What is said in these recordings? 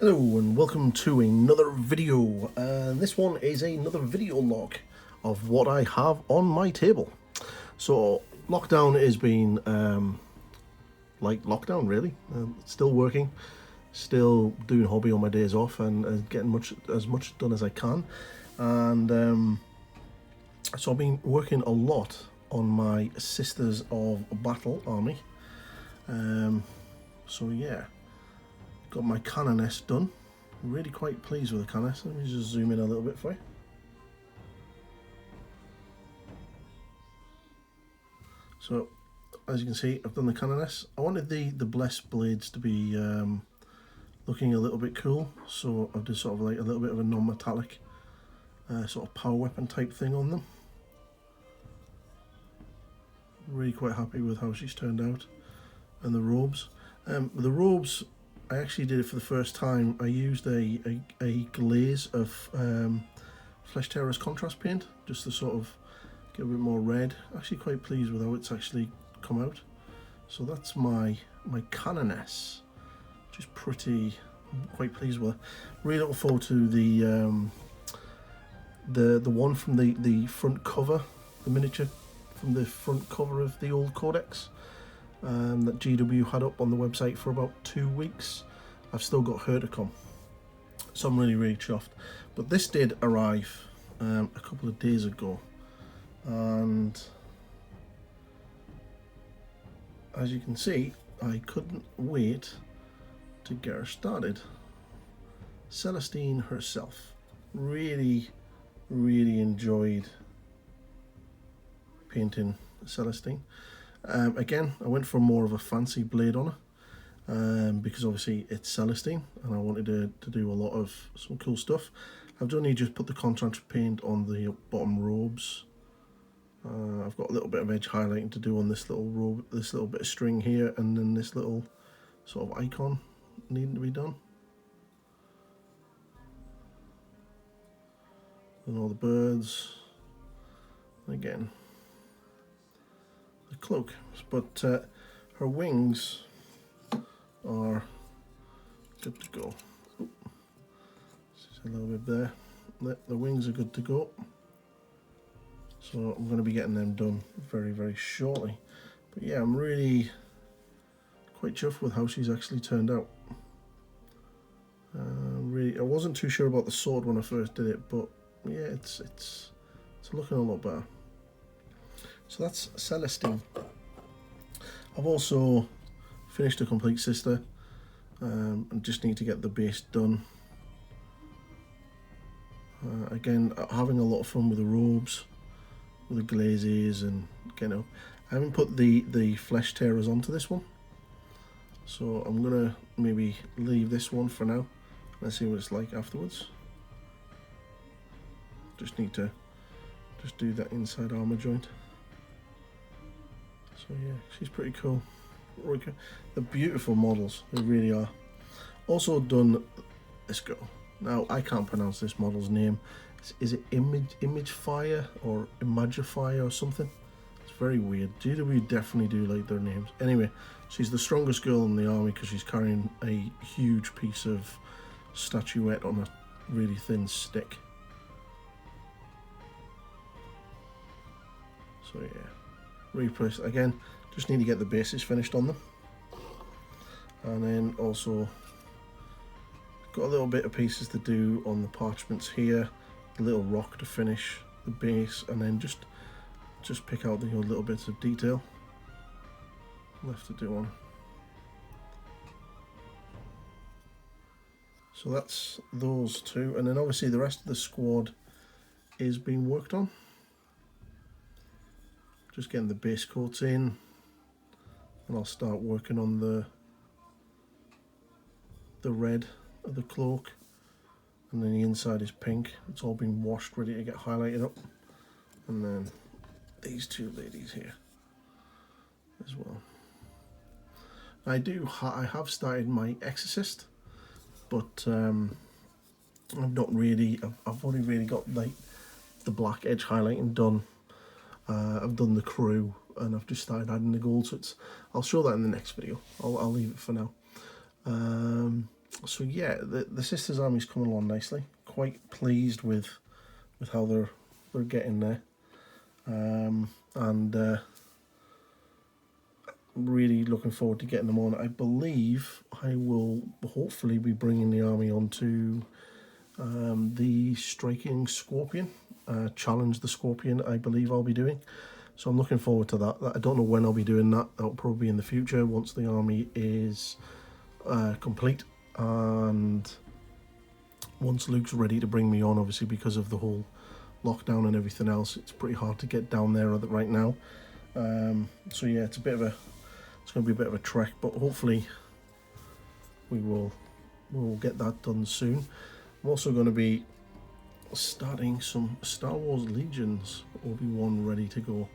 Hello and welcome to another video. This one is another video log of what I have on my table. So lockdown has been like lockdown really. Still working, still doing hobby on my days off and getting as much done as I can. And so I've been working a lot on my Sisters of Battle army. So yeah. Got my Canoness done. Really quite pleased with the Canoness. Let me just zoom in a little bit for you. So, as you can see, I've done the Canoness. I wanted the Blessed Blades to be looking a little bit cool, so I've done sort of like a little bit of a non-metallic sort of power weapon type thing on them. Really quite happy with how she's turned out. And the robes. The robes, I actually did it for the first time. I used a glaze of Flesh Tearers contrast paint just to sort of get a bit more red. Actually quite pleased with how it's actually come out. So that's my Canoness, which is quite pleased with. Really looking forward to the one from the front cover, the miniature from the front cover of the old Codex. That GW had up on the website for about 2 weeks. I've still got her to come, so I'm really chuffed. But this did arrive a couple of days ago, and as you can see, I couldn't wait to get her started. Celestine herself. Really enjoyed painting Celestine. Again, I went for more of a fancy blade on her, because obviously it's Celestine and I wanted to do a lot of some cool stuff. I've only just put the contrast paint on the bottom robes. I've got a little bit of edge highlighting to do on this little robe, this little bit of string here, and then this little sort of icon needing to be done. And all the birds. Again, the cloak, but her wings are good to go. Just a little bit there. The wings are good to go. So I'm going to be getting them done very shortly. But yeah, I'm really quite chuffed with how she's actually turned out. I wasn't too sure about the sword when I first did it, but yeah, it's looking a lot better. So that's Celestine. I've also finished a complete sister, and just need to get the base done. Again, having a lot of fun with the robes, with the glazes, and I haven't put the Flesh Tearers onto this one, so I'm gonna maybe leave this one for now and see what it's like afterwards. Just need to do that inside armor joint. So yeah, she's pretty cool. The beautiful models, they really are. Also done this girl. Now I can't pronounce this model's name. Is it Imagefire or Imagifire or something? It's very weird. GW definitely do like their names. Anyway, she's the strongest girl in the army because she's carrying a huge piece of statuette on a really thin stick. So yeah. Repress again, just need to get the bases finished on them, and then also got a little bit of pieces to do on the parchments here, a little rock to finish the base, and then just pick out the little bits of detail left to do on. So that's those two, and then obviously the rest of the squad is being worked on. Just getting the base coats in, and I'll start working on the red of the cloak, and then the inside is pink. It's all been washed, ready to get highlighted up, and then these two ladies here as well. I have started my Exorcist, but I've not really. I've only really got like the black edge highlighting done. I've done the crew, and I've just started adding the gold, so I'll show that in the next video. I'll leave it for now. So yeah, the Sisters Army's coming along nicely. Quite pleased with how they're getting there, and really looking forward to getting them on. I believe I will hopefully be bringing the army onto the Striking Scorpion, Challenge the Scorpion, I believe I'll be doing. So I'm looking forward to that. I don't know when I'll be doing that. That'll probably be in the future once the army is complete, and once Luke's ready to bring me on, obviously because of the whole lockdown and everything else, it's pretty hard to get down there right now. So yeah, it's going to be a bit of a trek, but hopefully we'll get that done soon. I'm also going to be starting some Star Wars Legions Obi-Wan ready to go,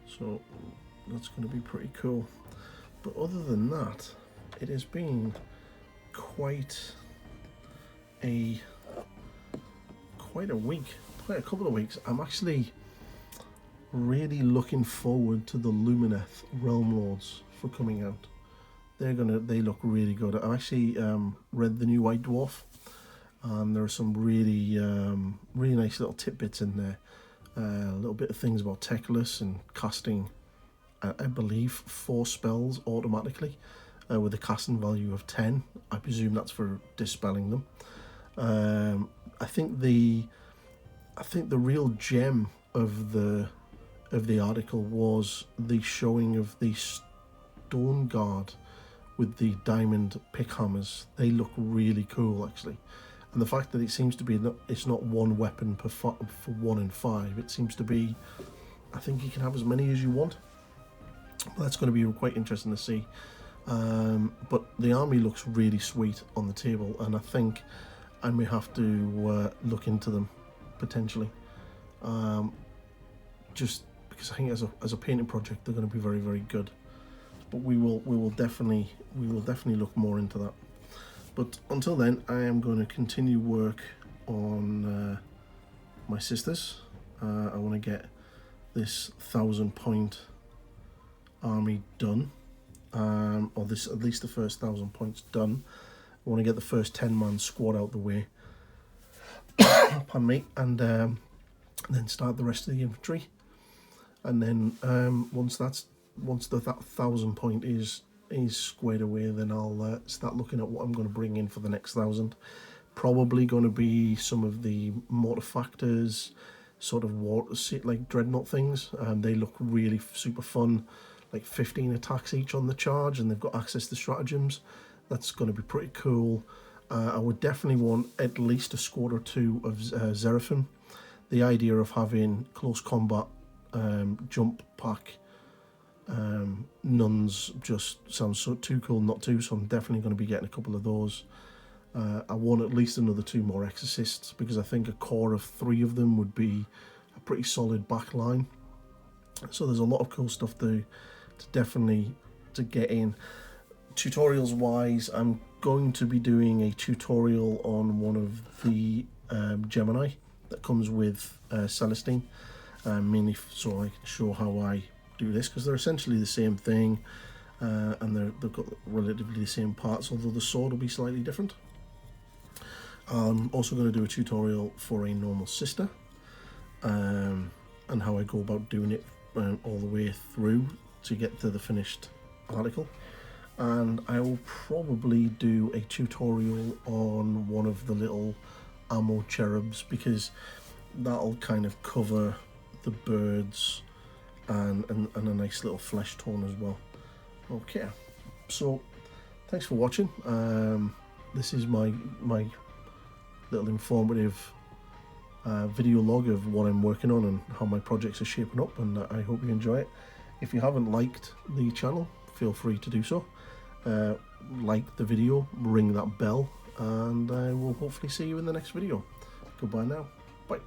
so that's going to be pretty cool. But other than that, it has been quite a week, quite a couple of weeks. I'm actually really looking forward to the Lumineth Realm Lords for coming out. They look really good. I've actually read the new White Dwarf, and there are some really nice little tidbits in there. A little bit of things about Teclis and casting, I believe, 4 spells automatically with a casting value of 10. I presume that's for dispelling them. I think the real gem of the article was the showing of the Stone Guard with the diamond pick hammers. They look really cool actually, and the fact that it seems to be it's not one weapon for 1 in 5. It seems to be, I think you can have as many as you want. Well, that's going to be quite interesting to see. But the army looks really sweet on the table, and I think I may have to look into them potentially, just because I think as a painting project they're going to be very, very good. But we will definitely look more into that. But until then, I am going to continue work on my sisters. I want to get this 1,000-point army done, or this at least the first 1,000 points done. I want to get the first 10-man squad out the way. Pardon me, and then start the rest of the infantry. And then once the 1,000 point is squared away, then I'll start looking at what I'm going to bring in for the next 1,000. Probably going to be some of the mortifactors, sort of like dreadnought things. They look really super fun, like 15 attacks each on the charge, and they've got access to stratagems. That's going to be pretty cool. I would definitely want at least a squad or 2 of Zeraphim. The idea of having close combat jump pack nuns just sounds too cool not to, so I'm definitely going to be getting a couple of those. I want at least another 2 more exorcists, because I think a core of 3 of them would be a pretty solid back line. So there's a lot of cool stuff to definitely get in. Tutorials wise, I'm going to be doing a tutorial on one of the Gemini that comes with Celestine, mainly so I can show how I do this, because they're essentially the same thing, and they've got relatively the same parts, although the sword will be slightly different. I'm also going to do a tutorial for a normal sister, and how I go about doing it all the way through to get to the finished article. And I will probably do a tutorial on one of the little ammo cherubs, because that'll kind of cover the birds and a nice little flesh tone as well. Okay, so thanks for watching. This is my little informative video log of what I'm working on and how my projects are shaping up, and I hope you enjoy it. If you haven't liked the channel, feel free to do so. Like the video, ring that bell, and I will hopefully see you in the next video. Goodbye now. Bye.